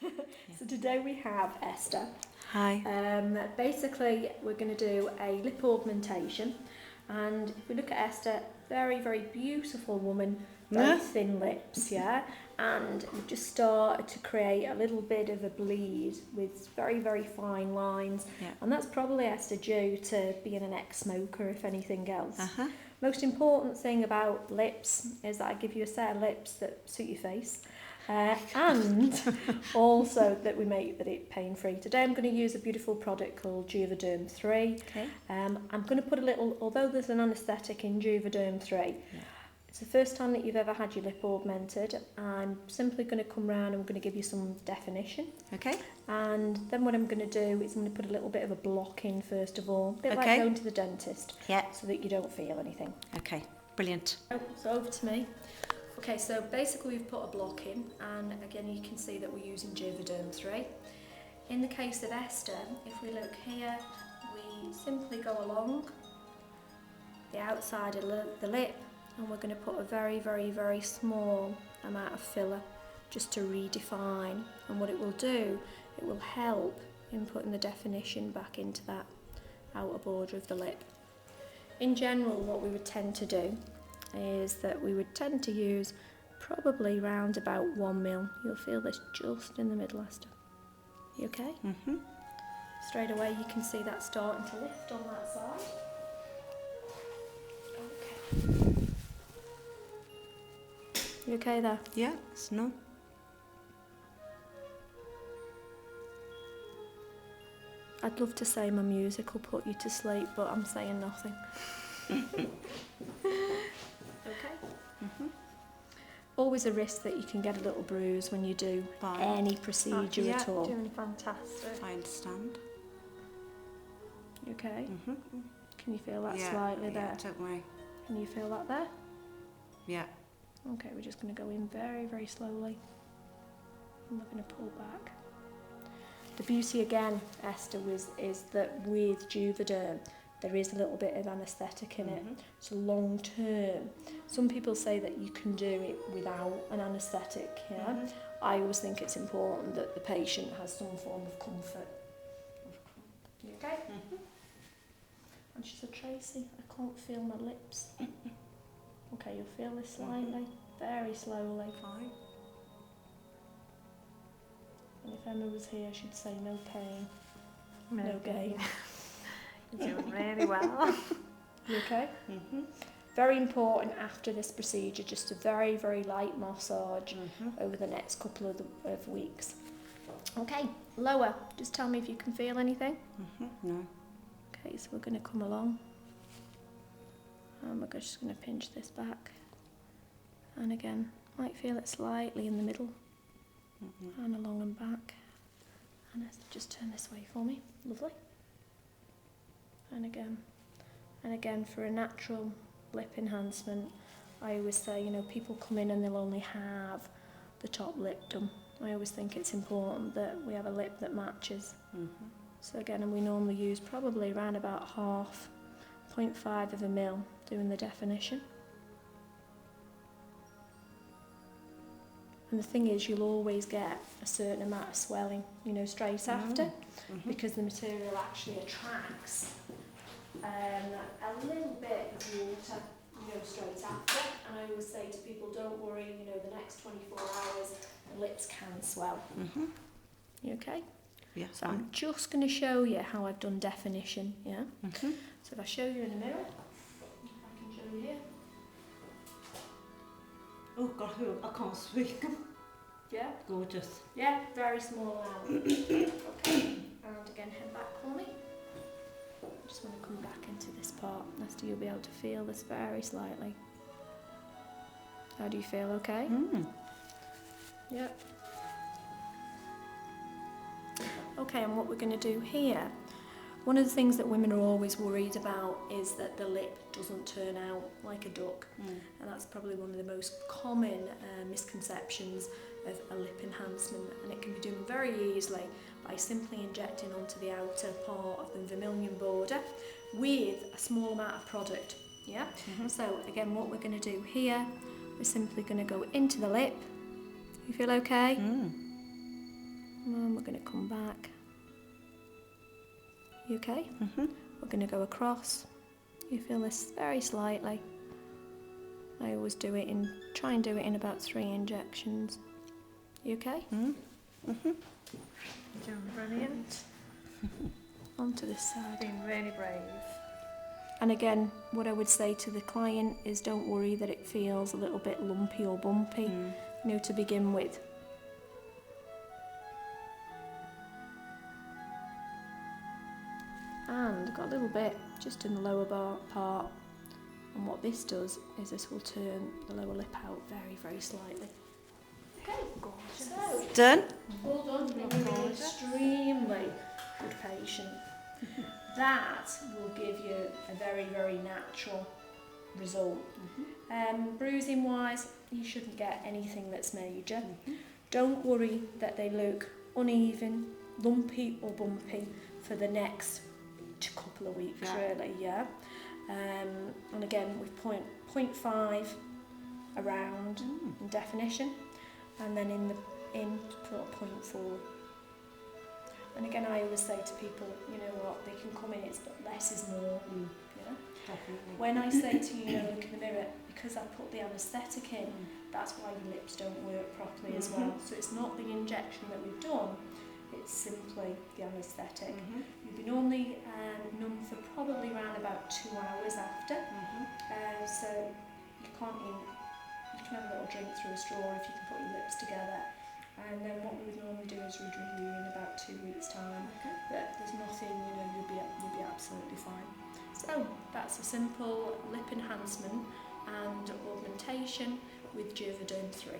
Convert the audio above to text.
So today we have Esther. Hi. Basically, we're going to do a lip augmentation, and if we look at Esther, very, very beautiful woman, very thin lips, yeah, and we've just started to create a little bit of a bleed with very, very fine lines, and that's probably, Esther, due to being an ex-smoker, if anything else. Most important thing about lips is that I give you a set of lips that suit your face. And also that we make it pain-free. Today I'm going to use a beautiful product called Juvederm 3. Okay. I'm going to put a little, although there's an anaesthetic in Juvederm 3, it's the first time that you've ever had your lip augmented. I'm simply going to come round and I'm going to give you some definition. Okay. And then what I'm going to do is I'm going to put a little bit of a block in first of all, a bit like going to the dentist, so that you don't feel anything. Okay, brilliant. So over to me. Okay, so basically we've put a block in, and again you can see that we're using Juvederm 3. In the case of Esther, if we look here, we simply go along the outside of the lip, and we're going to put a very, very, very small amount of filler just to redefine. And what it will do, it will help in putting the definition back into that outer border of the lip. In general, what we would tend to do is that we would tend to use probably round about 1 mil. You'll feel this just in the middle, Esther. You okay? Straight away you can see that starting to lift on that side. Okay. You okay there? Yeah, it's no. I'd love to say my music will put you to sleep, but I'm saying nothing. Always a risk that you can get a little bruise when you do any procedure at all. Doing fantastic. I understand. You okay? Can you feel that slightly there? Don't worry. Can you feel that there? Yeah. Okay, we're just going to go in very, very slowly. And we're going to pull back. The beauty again, Esther, is that with Juvederm, there is a little bit of anaesthetic in it. So long term, some people say that you can do it without an anaesthetic. I always think it's important that the patient has some form of comfort. You okay? And she said, Tracey, I can't feel my lips. Okay, you'll feel this slightly, very slowly. Fine. And if Emma was here, she'd say no pain, no gain. You're doing really well. You okay? Very important after this procedure, just a very, very light massage over the next couple of weeks. Okay, lower. Just tell me if you can feel anything. No. Okay, so we're going to come along. And we're just going to pinch this back. And again, might feel it slightly in the middle. And along and back. And just turn this way for me. Lovely. And again for a natural lip enhancement, I always say, people come in and they'll only have the top lip done. I always think it's important that we have a lip that matches. So again, and we normally use probably around about 0.5 of a mil doing the definition. And the thing is, you'll always get a certain amount of swelling, straight after, because the material actually attracts a little bit of water, straight after. And I always say to people, don't worry, the next 24 hours, the lips can swell. You okay? Yeah. So I'm just going to show you how I've done definition, yeah? So if I show you in a mirror, if I can show you here. Oh God, I can't speak. Yeah? Gorgeous. Yeah, very small amount. Okay, and again, head back for me. I just want to come back into this part. Esther, you'll be able to feel this very slightly. How do you feel, okay? Yep. Okay, and what we're going to do here, one of the things that women are always worried about is that the lip doesn't turn out like a duck. And that's probably one of the most common misconceptions of a lip enhancement, and it can be done very easily by simply injecting onto the outer part of the vermilion border with a small amount of product. So again, what we're going to do here, we're simply going to go into the lip. You feel okay? And we're going to come back. You okay? We're going to go across. You feel this very slightly. I always try and do it in about 3 injections. You okay? You're doing brilliant. Onto this side. Being really brave. And again, what I would say to the client is don't worry that it feels a little bit lumpy or bumpy, to begin with. And got a little bit just in the lower part. And what this does is this will turn the lower lip out very, very slightly. Okay, gorgeous. So, Done? Well done. You're an extremely good patient. That will give you a very, very natural result. Bruising wise, you shouldn't get anything that's major. Don't worry that they look uneven, lumpy or bumpy for the next couple of weeks, really, yeah. And again, with 0.5 around in definition, and then in 0.4. And again, I always say to people, you know what, they can come in, it's less is more. Yeah? Definitely. When I say to you, look in the mirror, because I put the anaesthetic in, that's why your lips don't work properly as well. So it's not the injection that we've done, it's simply the anaesthetic. You'll be normally numb for probably around about 2 hours after. So you can have a little drink through a straw if you can put your lips together. And then what we would normally do is we'd review in about 2 weeks' time. But there's nothing, you'll be absolutely fine. So that's a simple lip enhancement and augmentation with Juvederm 3.